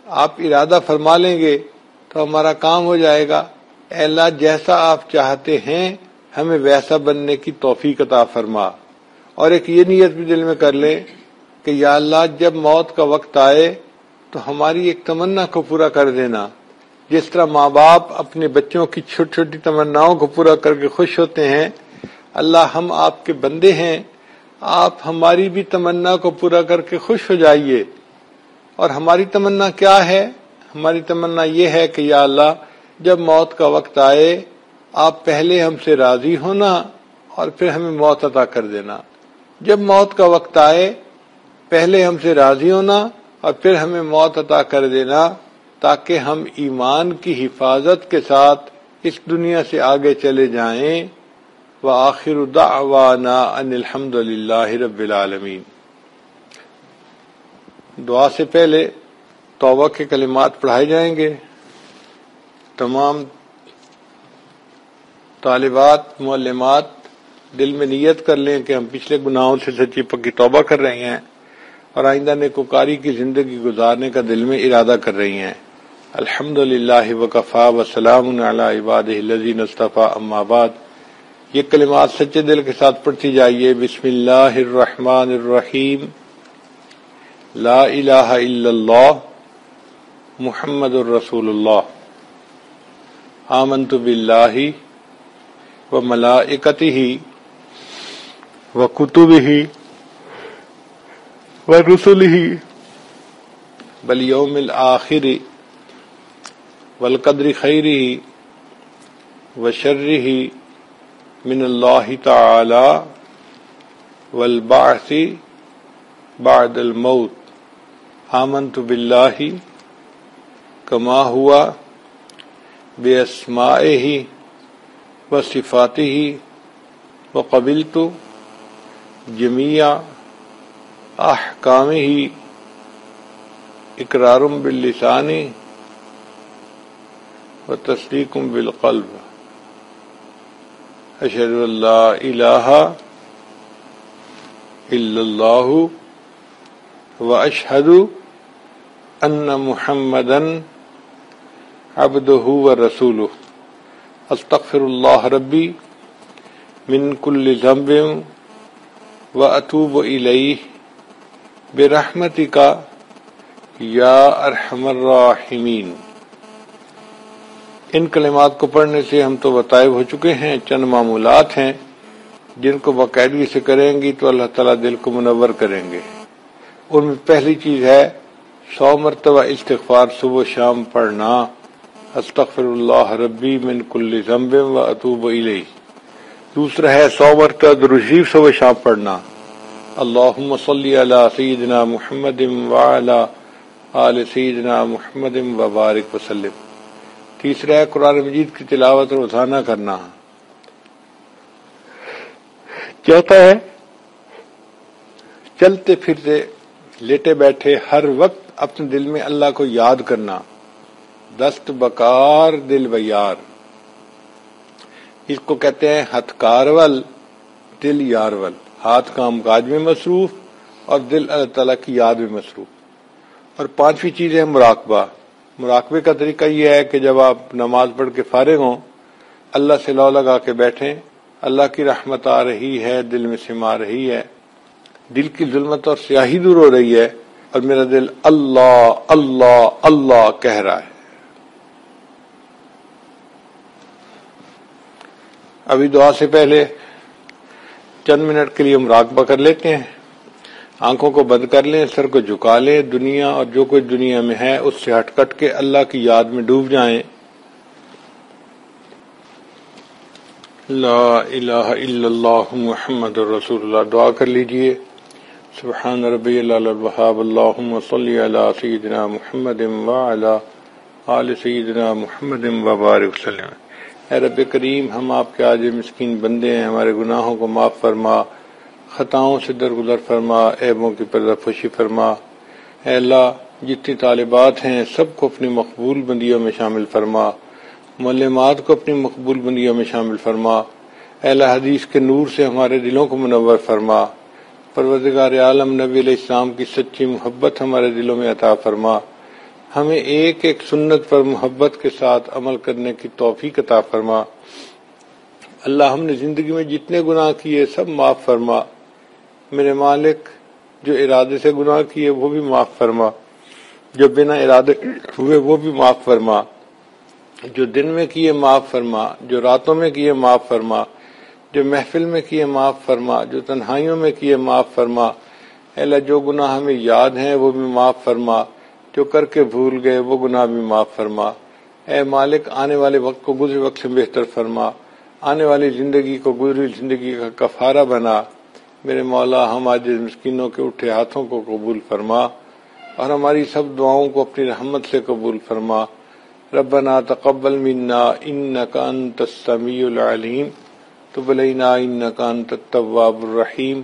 آپ ارادہ فرما لیں گے تو ہمارا کام ہو جائے گا. اے اللہ جیسا آپ چاہتے ہیں ہمیں ویسا بننے کی توفیق عطا فرما. اور ایک یہ نیت بھی دل میں کر لیں کہ یا اللہ جب موت کا وقت آئے تو ہماری ایک تمنا کو پورا کر دینا. جس طرح ماں باپ اپنے بچوں کی چھوٹی چھوٹی تمناؤں کو پورا کر کے خوش ہوتے ہیں، اللہ ہم آپ کے بندے ہیں، آپ ہماری بھی تمنا کو پورا کر کے خوش ہو جائیے. اور ہماری تمنا کیا ہے؟ ہماری تمنا یہ ہے کہ یا اللہ جب موت کا وقت آئے آپ پہلے ہم سے راضی ہونا اور پھر ہمیں موت عطا کر دینا. جب موت کا وقت آئے پہلے ہم سے راضی ہونا اور پھر ہمیں موت عطا کر دینا تاکہ ہم ایمان کی حفاظت کے ساتھ اس دنیا سے آگے چلے جائیں. وآخر دعوانا ان الحمد للہ رب العالمین. دعا سے پہلے توبہ کے کلمات پڑھائے جائیں گے. تمام طالبات معلمات دل میں نیت کر لیں کہ ہم پچھلے گناہوں سے سچی پکی توبہ کر رہی ہیں اور آئندہ نیکوکاری کی زندگی گزارنے کا دل میں ارادہ کر رہی ہیں. الحمدللہ وکفا وسلام علی عبادہ الذین اصطفیٰ اما بعد. یہ کلمات سچے دل کے ساتھ پڑھتی جائیے. بسم اللہ الرحمن الرحیم. لا الہ الا اللہ محمد الرسول اللہ. آمنت باللہ وملائکتہ وکتبہ ورسلہ والیوم الآخر والقدر خیرہ وشرہ من اللہ تعالی والبعث بعد الموت. آمنت باللہ کما ہوا باسمائہ وصفاتہ وقبلت جمیع احکامہ اقرار باللسان وتصدیق بالقلب. اشہد ان لا الہ الا اللہ واشهد ان محمدا عبده ورسوله استغفر الله ربي من كل ذنب واتوب اليه برحمتك یا ارحم الراحمین۔ ان کلمات کو پڑھنے سے ہم تو بتائب ہو چکے ہیں، چند معمولات ہیں جن کو باقاعدگی سے کریں گی تو اللہ تعالیٰ دل کو منور کریں گے۔ ان میں پہلی چیز ہے 100 مرتبہ استغفار صبح و شام پڑھنا، استغفر اللہ ربی من کل ذنب و اتوب الیہ۔ دوسرا ہے 100 مرتبہ درود شریف صبح و شام پڑھنا، اللہم صلی علی سیدنا محمد وعلی آل سیدنا محمد وبارک وسلم۔ تیسرا ہے قرآن مجید کی تلاوت روزانہ کرنا۔ چوتھا ہے چلتے پھرتے لیٹے بیٹھے ہر وقت اپنے دل میں اللہ کو یاد کرنا، دست بکار دل بیار، اس کو کہتے ہیں ہتھ کارول دل یارول، ہاتھ کام کاج میں مصروف اور دل اللہ تعالیٰ کی یاد میں مصروف۔ اور پانچویں چیز ہے مراقبہ۔ مراقبے کا طریقہ یہ ہے کہ جب آپ نماز پڑھ کے فارغ ہوں اللہ سے لو لگا کے بیٹھیں، اللہ کی رحمت آ رہی ہے، دل میں سما رہی ہے، دل کی ظلمت اور سیاہی دور ہو رہی ہے اور میرا دل اللہ اللہ اللہ کہہ رہا ہے۔ ابھی دعا سے پہلے چند منٹ کے لیے مراقبہ کر لیتے ہیں، آنکھوں کو بند کر لیں، سر کو جھکا لیں، دنیا اور جو کچھ دنیا میں ہے اس سے ہٹ کٹ کے اللہ کی یاد میں ڈوب جائیں۔ لا الہ الا اللہ محمد رسول اللہ، دعا کر لیجئے۔ سبحان ربی العلی الوہاب، اللہم صلی علی سیدنا محمد وعلی آل سیدنا محمد وبارک وسلم۔ اے رب کریم، ہم آپ کے عاجز مسکین بندے ہیں، ہمارے گناہوں کو معاف فرما، خطاؤں سے درگزر فرما، عیبوں کی پردہ پوشی فرما۔ اے اللہ، جتنی طالبات ہیں سب کو اپنی مقبول بندیوں میں شامل فرما، معلمات کو اپنی مقبول بندیوں میں شامل فرما۔ اے اللہ، حدیث کے نور سے ہمارے دلوں کو منور فرما، پروردگار عالم نبی علیہ السلام کی سچی محبت ہمارے دلوں میں عطا فرما، ہمیں ایک ایک سنت پر محبت کے ساتھ عمل کرنے کی توفیق عطا فرما۔ اللہ، ہم نے زندگی میں جتنے گناہ کیے سب معاف فرما، میرے مالک جو ارادے سے گناہ کیے وہ بھی معاف فرما، جو بنا ارادے ہوئے وہ بھی معاف فرما، جو دن میں کیے معاف فرما، جو راتوں میں کیے معاف فرما، جو محفل میں کیے معاف فرما، جو تنہائیوں میں کیے معاف فرما۔ اے اللہ، جو گناہ ہمیں یاد ہیں وہ بھی معاف فرما، جو کر کے بھول گئے وہ گناہ بھی معاف فرما۔ اے مالک، آنے والے وقت کو گزرے وقت سے بہتر فرما، آنے والی زندگی کو گزری زندگی کا کفارہ بنا۔ میرے مولا، ہم عاجز مسکینوں کے اٹھے ہاتھوں کو قبول فرما اور ہماری سب دعاؤں کو اپنی رحمت سے قبول فرما۔ ربنا تقبل منا انک انت السمیع العلیم، تب علینا انک انت التواب الرحیم۔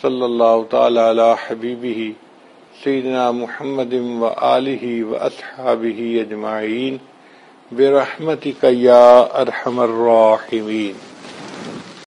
صلی اللہ تعالی علی حبیبہ سیدنا محمد وآلہ واصحابہ اجمعین برحمتک یا ارحم الراحمین۔